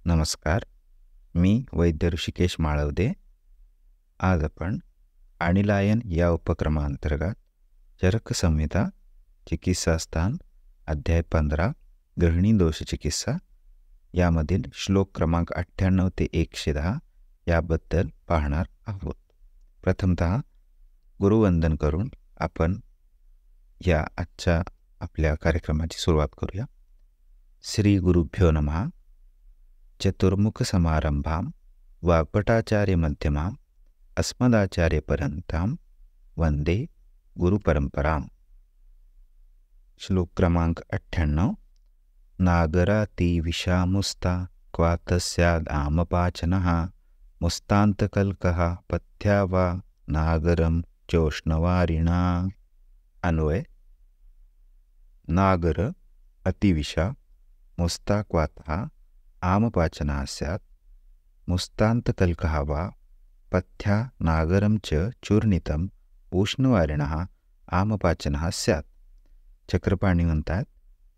नमस्कार. मी वैद्य ऋषिकेश माळवदे. आज आपण आणीलायन या उपक्रमांतर्गत चरक संहिता चिकित्सास्थान अध्याय 15 गृहिणी दोष चिकित्सा यामधील श्लोक क्रमांक 98 ते 110 याबद्दल पाहणार आहोत. प्रथमतः गुरुवंदन करून आपण या आजच्या आपल्या कार्यक्रमाची सुरुवात करूया. श्री गुरुभ्यो नमः. चतुर्मुख समारंभां वाग्भटाचार्य मध्यमां अस्मदाचार्य पर्यंतां वंदे गुरुपरंपरां. श्लोक क्रमांक 98. नागराती विषामुस्ता क्वातस्यादामपाचनः मुस्तांतकल्कः पथ्या वा नागरम चोष्णवारिणा. अन्वय. नागर अतिविषा मुस्ता क्वातः आमपाचनः स्यात् मुस्तांतकल्कः वा पथ्या नागरं च चूर्णितम् उष्णवारिणः आमपाचनः स्यात्. चक्रपाणी म्हणतात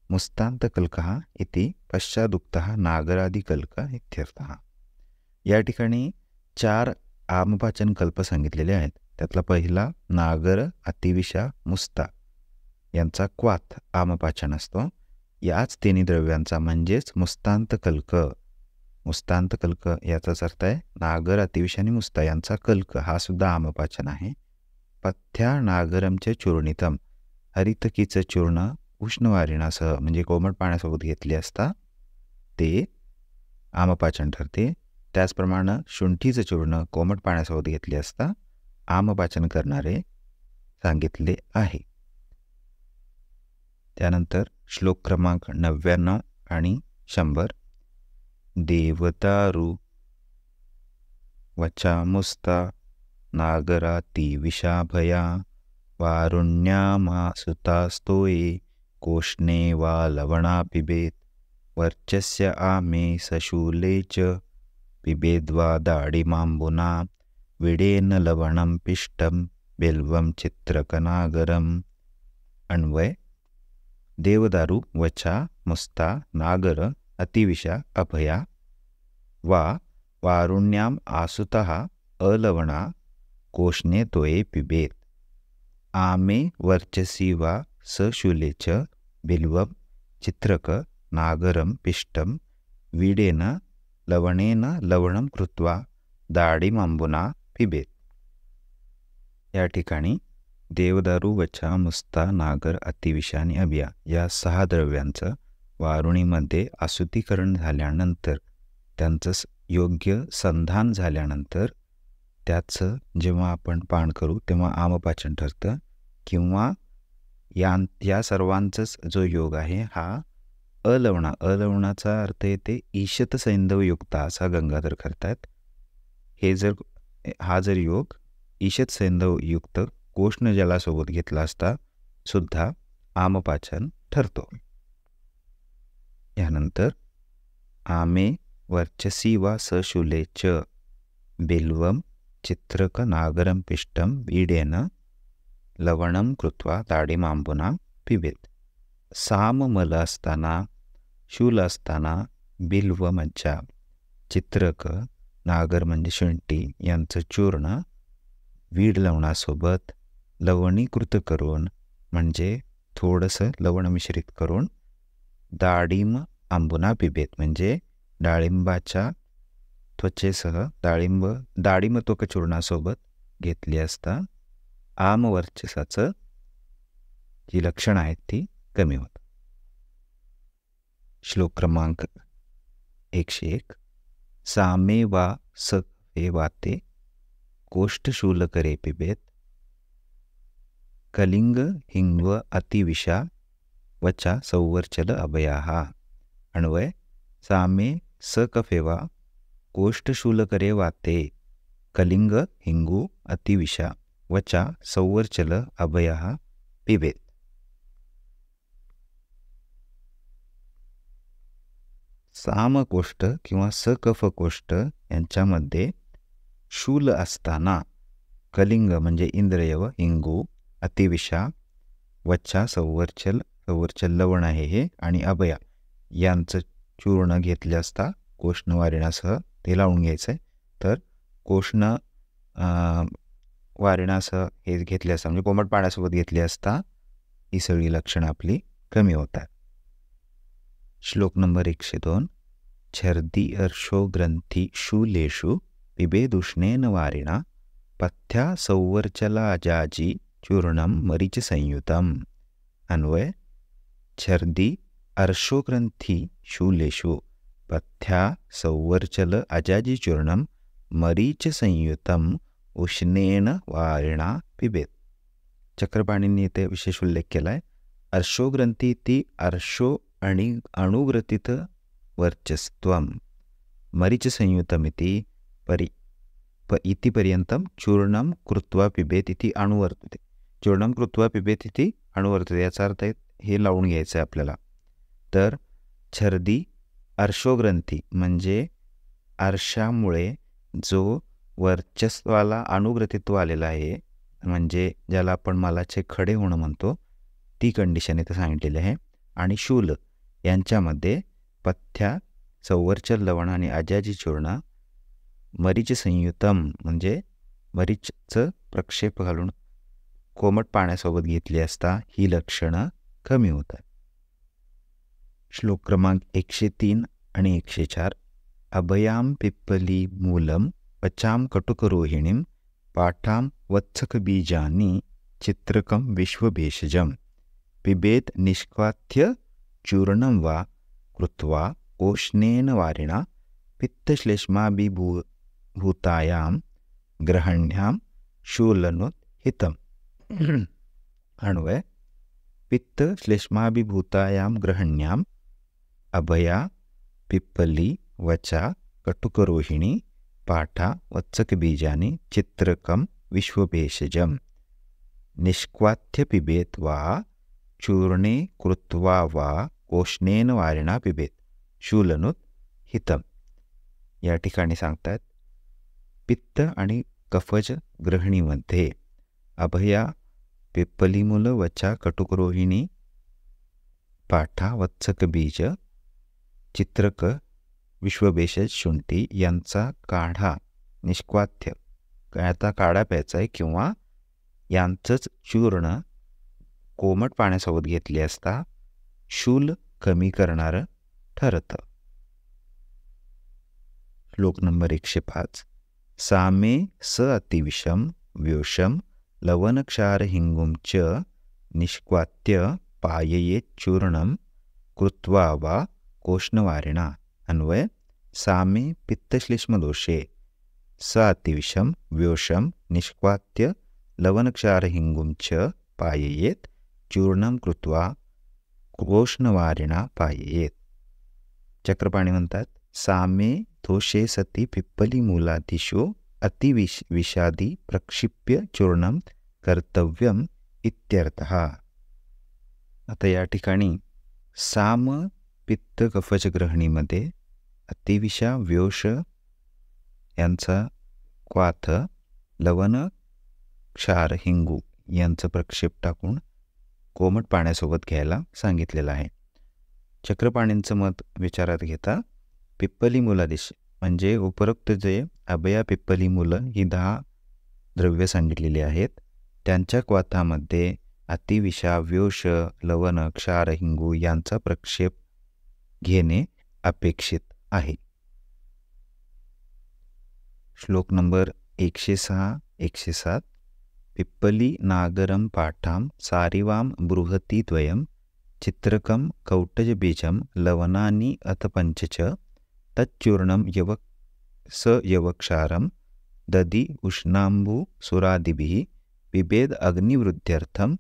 मुस्तांतकल्कः इति पश्चादुक्तः नागरादिकल्क इत्यर्थः. या ठिकाणी 4 आमपाचन कल्प सांगितलेले आहेत. त्यातला पहिला नागर अतिविषा मुस्ता यांचा क्वाथ आमपाचन असतो. याच तिन्ही द्रव्यांचा म्हणजेच मुस्तांतकल्क याचाच अर्थ आहे नागर अतिविष आणि मुस्ता यांचा कल्क हा सुद्धा आमपाचन आहे. पथ्या नागरमचे चूर्णितम हरितकीचं चूर्ण उष्णवारिणासह म्हणजे कोमट पाण्यासोबत घेतले असता ते आमपाचन ठरते. त्याचप्रमाणे शुंठीचं चूर्ण कोमट पाण्यासोबत घेतले असता आमपाचन करणारे सांगितले आहे. त्यानंतर श्लोक क्रमांक 99 आणि 100. देवदारू वचामुस्ता नागराती विषाभया वारुण्यामासुतास्तोये कोष्णे वा लवणा पिबेत वर्चस्य आमे सशूले च पिबेद्वा दाडिमांबुना विडेन लवणं पिष्टं बिल्वं चित्रकनागरम. अन्वय. देवदारू वचा मुस्ता नागर अतिविषा अभया वा वारुण्याम आसुतः अलवणा कोष्णे तोये पिबेत आमे वर्चसी वा सशूले च बिल्वं चित्रक नागरम पिष्टम वीडेन लवणेन लवणं कृत्वा दाडिमांबुना पिबेत. या ठिकाणी देवदारू वचा मुस्ता नागर अतिविषा आणि अभिया या 6 द्रव्यांचं वारुणीमध्ये आसुतीकरण झाल्यानंतर त्यांचं योग्य संधान झाल्यानंतर त्याचं जेव्हा आपण पान करू तेव्हा आमपाचन ठरतं. किंवा या सर्वांचाच जो योग आहे हा अलवणाचा अर्थ येते ईशत सैंधवयुक्त असा गंगाधर करतात. हा जर योग ईशत सैंधवयुक्त कोष्ण जलासोबत घेतला असता सुद्धा आमपाचन ठरतो. यानंतर आमे वर्चसी वा सशूले च बिल्वं चित्रक नागरम पिष्टम वीडेन लवणं कृत्वा दाडिमांबुना पिबेत. साममल असताना शूल असताना बिल्व मज्जा चित्रक नागर म्हणजे शुंठी यांचं चूर्ण वीड लवणासोबत लवणीकृत करून म्हणजे थोडंसं लवण मिश्रित करून दाडिम आंबुना पिबेत म्हणजे डाळिंबाच्या त्वचेसह दाडिम त्वकचूर्णासोबत घेतली असता आमवर्चसाचं जी लक्षणं आहेत ती कमी होतात. श्लोक क्रमांक 101. सामे वा सवे वाते कोष्ठशूलकरे पिबेत कलिंग हिंग्व अतिविषा वचा संवर्चल अभयाः. अन्वय. सामे सकफेवा कोष्ठशूलकरे वाते कलिंग हिंगू अतिविषा वचा संवर्चल अभयाः पिबेत. सामकोष्ठ किंवा सकफकोष्ठ यांच्यामध्ये शूल असताना कलिंग म्हणजे इंद्रियव हिंगू अतिविषा वचा संवर्चल लवण आहे हे आणि अभया यांचं चूर्ण घेतले असता कोष्णवारिणासह ते लावून घ्यायचं आहे. तर कोष्ण वारिणासह हे घेतले असता म्हणजे कोमट पाण्यासोबत घेतली असता ही सगळी लक्षणं आपली कमी होतात. श्लोक नंबर 102. छर्दी अर्शो ग्रंथी शूलेषु पिबेदुष्णेन वारिणा पथ्या सौवर्चलाजाजी चूर्णम मरीच संयुतम. अन्वय. छर्दी अर्शोग्रंथी शूलेषु पथ्या सौवर्चल अजाजी चूर्णम मरीच संयुतम उष्णेन वारिणा पिबेत. चक्रपाणींनी इथे विशेष उल्लेख केला आहे. अर्शोग्रंथी इति अर्शो आणि अणुग्रथित वर्चस्त्वम मरीच संयुतमिति इति पर्यंतम चूर्णम कृत्वा पिबेत इति अणुवर्तते. चूर्णम कृत्वा पिबेत इति अणुवर्तते याचा अर्थ हे लावून घ्यायचं आहे आपल्याला. तर छर्दी अर्शोग्रंथी म्हणजे अर्शामुळे जो वर्चस्वाला अणुग्रथित्व आलेला आहे म्हणजे ज्याला आपण मलाचे खडे होणं म्हणतो ती कंडिशन इथं सांगितलेली आहे. आणि शूल यांच्यामध्ये पथ्या संवर्चल लवण आणि अजाजी चूर्ण मरीच संयुतम म्हणजे मरीचचं प्रक्षेप घालून कोमट पाण्यासोबत घेतली असता ही लक्षणं कमी होतात. श्लोक क्रमांक 103 आणि 104. अभयाम पिप्पली मूलम पचाम कटुकरोहिणीम पाठाम वत्सकबीजानी चित्रकम विश्वभेषजम पिबेत निष्काथ्य चूर्णम वा कृत्वा कोष्णेन वारिणा पित्तश्लेष्माभिभूतायाम ग्रहण्याम शूलनोत्हितम. अन्वय. पित्तश्लेष्माभिभूतायाम ग्रहण्याम अभया पिप्पली वचा कटुकरोहिणी पाठा वत्सकबीजानी चित्रकम विश्वभेषजम निष्काथ्य पिबेत वा चूर्णे कृत्वा वा कोष्णेन वारिणा पिबेत शूलनुत हितम. या ठिकाणी सांगतात पित्त आणि कफज ग्रहणीमध्ये अभया पिप्पलीमूल वचा कटुकरोहिणी पाठा वत्सकबीज चित्रक विश्वभेषज शुंठी यांचा काढा निष्काथ्य आता काढा प्यायचा आहे किंवा यांचंच चूर्ण कोमट पाण्यासोबत घेतले असता शूल कमी करणारं ठरतं. श्लोक नंबर 105. सामे स अतिविषम व्योषम लवणक्षार हिंगुम च निष्काथ्य पाययेत चूर्णम कृत्वा वा कोष्णवारिणा. अन्वय. सामे पित्तश्लेष्मदोषे स अतिविषम व्योषम निष्काथ्य लवणक्षार हिंगुम च पाययेत चूर्णम कृत्वा कोष्णवारिणा पाययेत. चक्रपाणी म्हणतात सामे दोषे सती पिप्पली मूलादिषु अतिविषादी प्रक्षिप्य चूर्णम कर्तव्यम इत्यर्थः. आता या ठिकाणी साम पित्त कफज ग्रहणीमध्ये अतिविषा व्योष यांचा क्वाथ लवण क्षार हिंगू यांचं प्रक्षेप टाकून कोमट पाण्यासोबत घ्यायला सांगितलेलं आहे. चक्रपाणींचं मत विचारात घेता पिप्पली मूलादिश म्हणजे उपरोक्त जे अभया पिप्पली मूलं ही 10 द्रव्य सांगितलेली आहेत त्यांच्या क्वाथामध्ये अतिविषा व्योष लवण क्षार हिंगू यांचा प्रक्षेप घेणे अपेक्षित आहे. श्लोक नंबर 106-107. पिप्पली नागरम पाठाम सारिवाम बृहती द्वयम चित्रकम कौटजबीजम लवणानि अथ पंचच तच्चूर्णम यवक्षारम दधि उष्णांबु सुरादिभिः पिबेद अग्निवृद्ध्यर्थम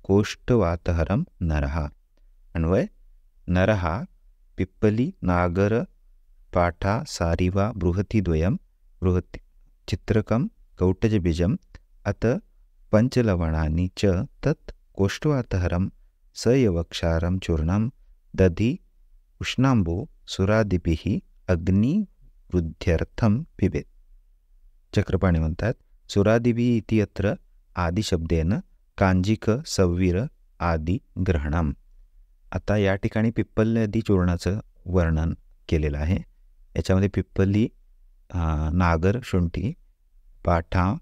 कोष्ठवातहरम नरः. अन्वय. नरः पिप्पली नागर पाठा सारिवा बृहती द्वयम बृहती चित्रकम कौटजबीजम अथ पंचलवणानि च तत् कोष्ठवातहरम सयवक्षारम चूर्णम दधि उष्णांबु सुरादिभिः अग्निवृद्ध्यर्थम पिबेत. चक्रपाणी म्हणतात सुरादिभिः इति अत्र आदिशब्देन कांजिक सव्वीर आदी ग्रहणम. आता या ठिकाणी पिप्पल्यादी चूर्णाचं वर्णन केलेलं आहे. याच्यामध्ये पिप्पली, नागर, शुंठी, पाठा,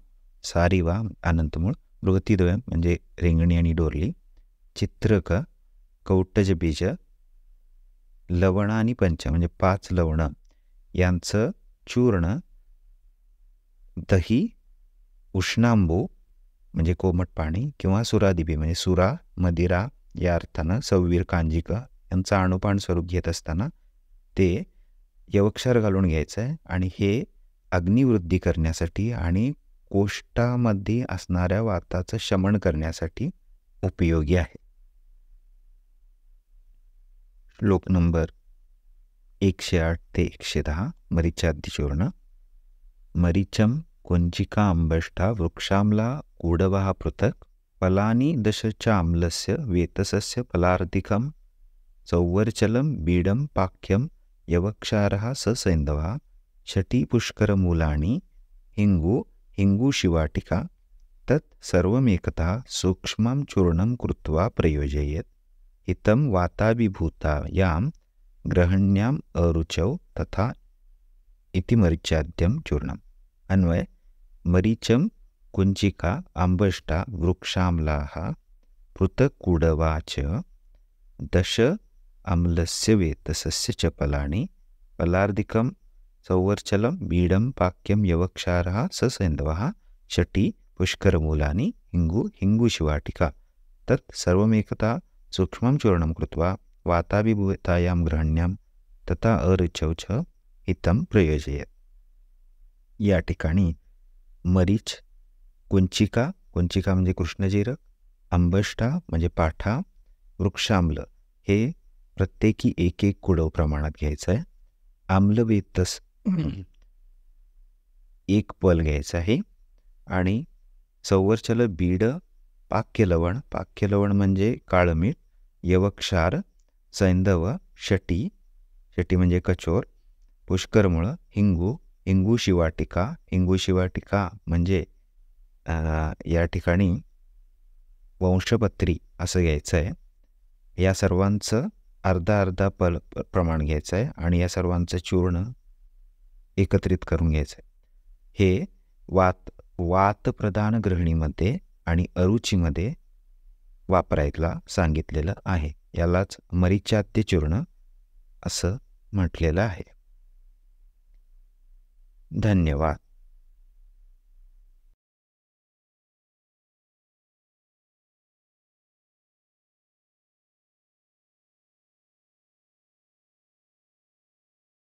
सारिवा, अनंतमूळ, मृगतीद्वयम म्हणजे रेंगणी आणि डोरली, चित्रक, कौटज बीज, लवण आणि पंच म्हणजे 5 लवणं यांचं चूर्ण, दही, उष्णांबू म्हणजे कोमट पाणी किंवा सुरादिबी म्हणजे सुरा, मदिरा या अर्थानं सव्वीर, कांजिक यांचं अणुपान स्वरूप घेत असताना ते यवक्षार घालून घ्यायचं आहे आणि हे अग्निवृद्धी करण्यासाठी आणि कोष्ठामध्ये असणाऱ्या वाताचं शमन करण्यासाठी उपयोगी आहे. श्लोक नंबर 108 ते 110 मरीचाद्य चूर्ण. मरीचम कुंचिका अंबष्टा वृक्षामला ऊडवः पृथक् फलानि दशचाम्लस्य वेतसस्य फलार्धिकं सौवर्चलं बीडं पाक्यं यवक्षारः ससैन्धवः षटी पुष्करमूलानि हिंगू हिंगूशिवाटिका तत् सर्वमेकतः सूक्ष्मं चूर्णं कृत्वा प्रयोजयेत्. हितं वाताभिभूतायां ग्रहण्याम् अरुचौ तथा इति मरीचाद्यं चूर्णम्. अन्वय: मरीचम, कुंचिका, अंबष्टा, वृक्षामलाः पृथक् च दश अम्लस्य वेतसस्य च फलानि फलार्धिकं सौवर्चलं बीडं पाक्यं यवक्षारः ससैन्धवः षटी पुष्करमूलानि हिंगूशिवाटिका तत् सर्वमेकता सूक्ष्मं चूर्णं कृत्वा वाताभिभूतायां ग्रहण्यां तथा अरुचौ च हितं प्रयोजयेत्. या ठिकाणी मरीच, कुंचिका, कुंचिका म्हणजे कृष्णजीरक, अंबष्टा म्हणजे पाठा, वृक्षाम्ल हे प्रत्येकी 1-1 कुडव प्रमाणात घ्यायचं आहे. आम्लवेतस 1 पल घ्यायचं आहे आणि सौवर्चल, बीड, पाक्यलवण, पाक्यलवण म्हणजे काळं मीठ, यवक्षार, सैंधव, षटी, षटी म्हणजे कचोर, पुष्करमुळ, हिंगूशिवाटिका, हिंगूशिवाटिका म्हणजे या ठिकाणी वंशपत्री असं घ्यायचं आहे. या सर्वांचं अर्धा पल प्रमाण घ्यायचं आहे आणि या सर्वांचं चूर्ण एकत्रित करून घ्यायचं आहे. हे वातप्रधान ग्रहणीमध्ये आणि अरुचीमध्ये वापरायला सांगितलेलं आहे. यालाच मरीचाद्य चूर्ण असं म्हटलेलं आहे. धन्यवाद.